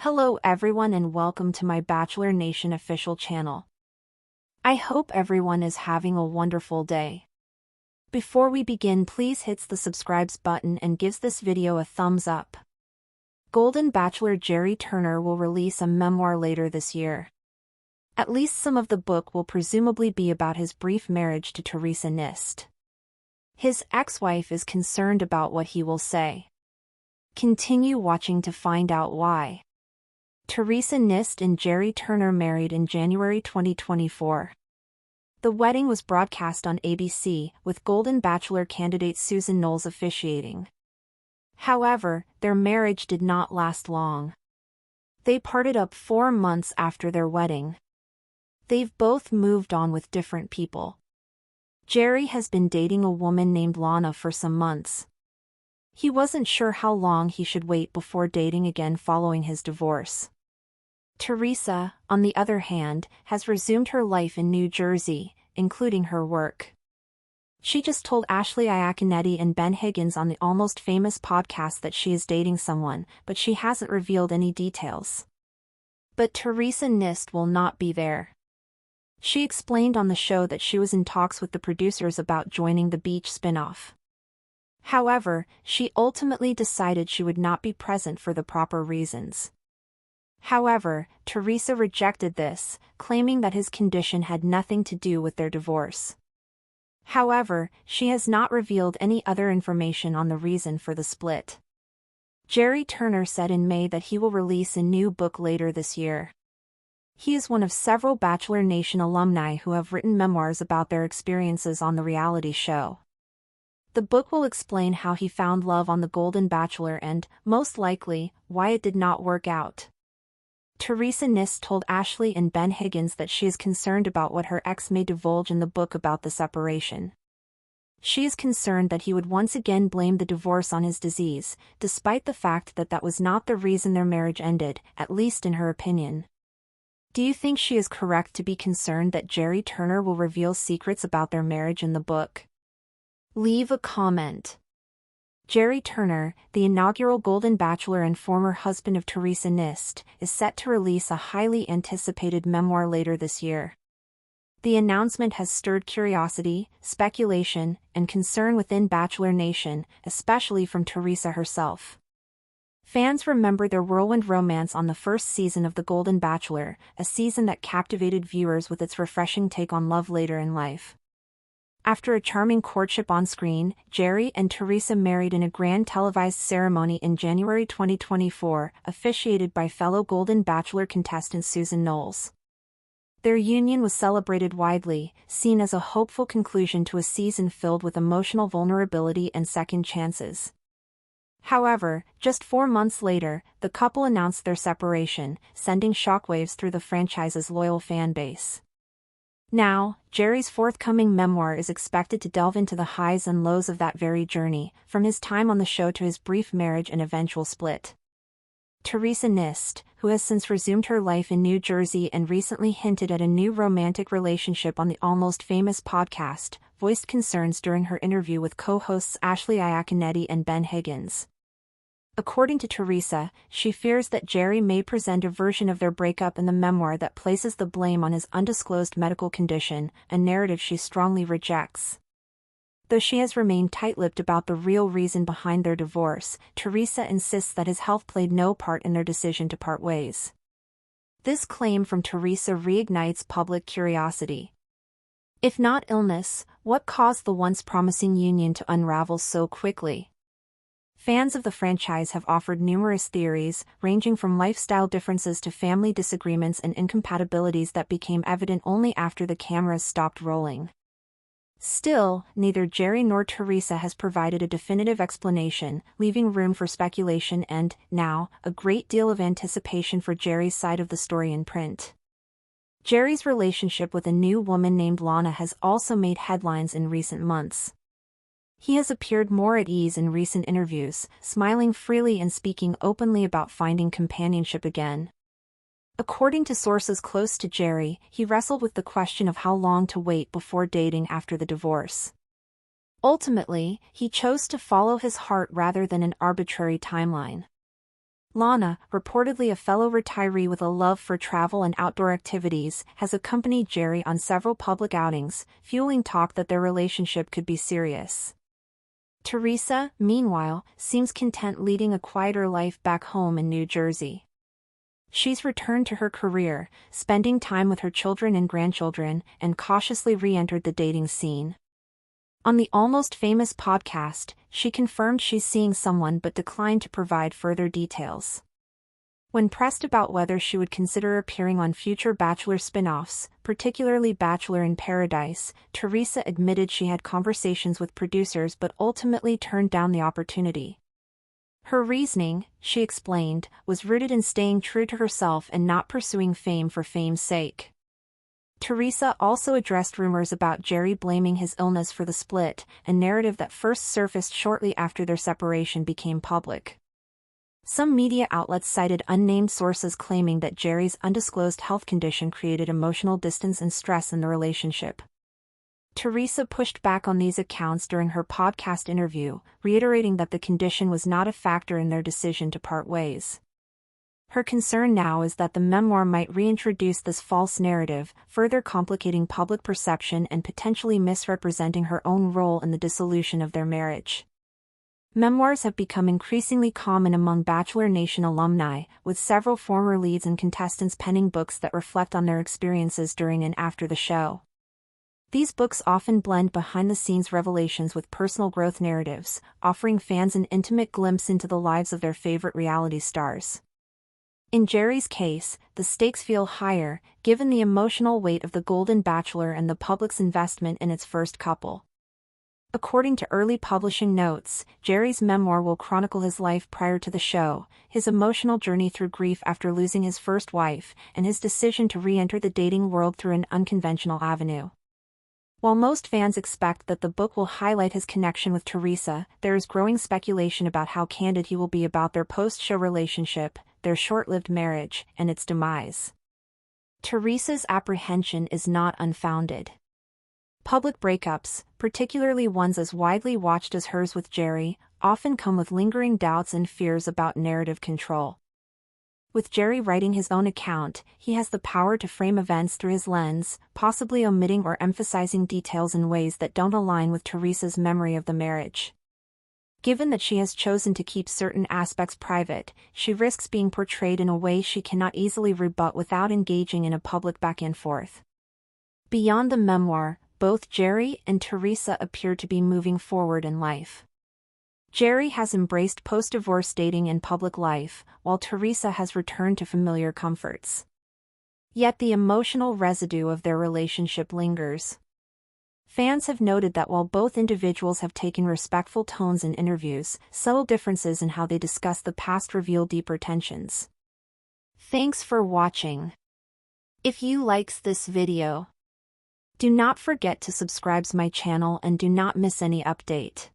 Hello everyone and welcome to my Bachelor Nation official channel. I hope everyone is having a wonderful day. Before we begin, please hit the subscribe button and gives this video a thumbs up. Golden Bachelor Gerry Turner will release a memoir later this year. At least some of the book will presumably be about his brief marriage to Theresa Nist. His ex-wife is concerned about what he will say. Continue watching to find out why. Theresa Nist and Gerry Turner married in January 2024. The wedding was broadcast on ABC, with Golden Bachelor candidate Susan Knowles officiating. However, their marriage did not last long. They parted up 4 months after their wedding. They've both moved on with different people. Gerry has been dating a woman named Lana for some months. He wasn't sure how long he should wait before dating again following his divorce. Theresa, on the other hand, has resumed her life in New Jersey, including her work. She just told Ashley Iaconetti and Ben Higgins on the Almost Famous podcast that she is dating someone, but she hasn't revealed any details. But Theresa Nist will not be there. She explained on the show that she was in talks with the producers about joining the Beach spinoff. However, she ultimately decided she would not be present for the proper reasons. However, Theresa rejected this, claiming that his condition had nothing to do with their divorce. However, she has not revealed any other information on the reason for the split. Gerry Turner said in May that he will release a new book later this year. He is one of several Bachelor Nation alumni who have written memoirs about their experiences on the reality show. The book will explain how he found love on The Golden Bachelor and, most likely, why it did not work out. Theresa Nist told Ashley and Ben Higgins that she is concerned about what her ex may divulge in the book about the separation. She is concerned that he would once again blame the divorce on his disease, despite the fact that that was not the reason their marriage ended, at least in her opinion. Do you think she is correct to be concerned that Gerry Turner will reveal secrets about their marriage in the book? Leave a comment. Gerry Turner, the inaugural Golden Bachelor and former husband of Theresa Nist, is set to release a highly anticipated memoir later this year. The announcement has stirred curiosity, speculation, and concern within Bachelor Nation, especially from Theresa herself. Fans remember their whirlwind romance on the first season of The Golden Bachelor, a season that captivated viewers with its refreshing take on love later in life. After a charming courtship on screen, Gerry and Theresa married in a grand televised ceremony in January 2024, officiated by fellow Golden Bachelor contestant Susan Knowles. Their union was celebrated widely, seen as a hopeful conclusion to a season filled with emotional vulnerability and second chances. However, just 4 months later, the couple announced their separation, sending shockwaves through the franchise's loyal fan base. Now, Gerry's forthcoming memoir is expected to delve into the highs and lows of that very journey, from his time on the show to his brief marriage and eventual split. Theresa Nist, who has since resumed her life in New Jersey and recently hinted at a new romantic relationship on the Almost Famous podcast, voiced concerns during her interview with co-hosts Ashley Iaconetti and Ben Higgins. According to Theresa, she fears that Gerry may present a version of their breakup in the memoir that places the blame on his undisclosed medical condition, a narrative she strongly rejects. Though she has remained tight-lipped about the real reason behind their divorce, Theresa insists that his health played no part in their decision to part ways. This claim from Theresa reignites public curiosity. If not illness, what caused the once promising union to unravel so quickly? Fans of the franchise have offered numerous theories, ranging from lifestyle differences to family disagreements and incompatibilities that became evident only after the cameras stopped rolling. Still, neither Gerry nor Theresa has provided a definitive explanation, leaving room for speculation and, now, a great deal of anticipation for Gerry's side of the story in print. Gerry's relationship with a new woman named Lana has also made headlines in recent months. He has appeared more at ease in recent interviews, smiling freely and speaking openly about finding companionship again. According to sources close to Gerry, he wrestled with the question of how long to wait before dating after the divorce. Ultimately, he chose to follow his heart rather than an arbitrary timeline. Lana, reportedly a fellow retiree with a love for travel and outdoor activities, has accompanied Gerry on several public outings, fueling talk that their relationship could be serious. Theresa, meanwhile, seems content leading a quieter life back home in New Jersey. She's returned to her career, spending time with her children and grandchildren, and cautiously re-entered the dating scene. On the Almost Famous podcast, she confirmed she's seeing someone but declined to provide further details. When pressed about whether she would consider appearing on future Bachelor spin-offs, particularly Bachelor in Paradise, Theresa admitted she had conversations with producers but ultimately turned down the opportunity. Her reasoning, she explained, was rooted in staying true to herself and not pursuing fame for fame's sake. Theresa also addressed rumors about Gerry blaming his illness for the split, a narrative that first surfaced shortly after their separation became public. Some media outlets cited unnamed sources claiming that Gerry's undisclosed health condition created emotional distance and stress in the relationship. Theresa pushed back on these accounts during her podcast interview, reiterating that the condition was not a factor in their decision to part ways. Her concern now is that the memoir might reintroduce this false narrative, further complicating public perception and potentially misrepresenting her own role in the dissolution of their marriage. Memoirs have become increasingly common among Bachelor Nation alumni, with several former leads and contestants penning books that reflect on their experiences during and after the show. These books often blend behind-the-scenes revelations with personal growth narratives, offering fans an intimate glimpse into the lives of their favorite reality stars. In Gerry's case, the stakes feel higher, given the emotional weight of the Golden Bachelor and the public's investment in its first couple. According to early publishing notes, Gerry's memoir will chronicle his life prior to the show, his emotional journey through grief after losing his first wife, and his decision to re-enter the dating world through an unconventional avenue. While most fans expect that the book will highlight his connection with Theresa, there is growing speculation about how candid he will be about their post-show relationship, their short-lived marriage, and its demise. Theresa's apprehension is not unfounded. Public breakups, particularly ones as widely watched as hers with Gerry, often come with lingering doubts and fears about narrative control. With Gerry writing his own account, he has the power to frame events through his lens, possibly omitting or emphasizing details in ways that don't align with Theresa's memory of the marriage. Given that she has chosen to keep certain aspects private, she risks being portrayed in a way she cannot easily rebut without engaging in a public back-and-forth. Beyond the memoir, both Gerry and Theresa appear to be moving forward in life. Gerry has embraced post-divorce dating in public life, while Theresa has returned to familiar comforts. Yet the emotional residue of their relationship lingers. Fans have noted that while both individuals have taken respectful tones in interviews, subtle differences in how they discuss the past reveal deeper tensions. Thanks for watching. If you likes this video, do not forget to subscribe to my channel and do not miss any update.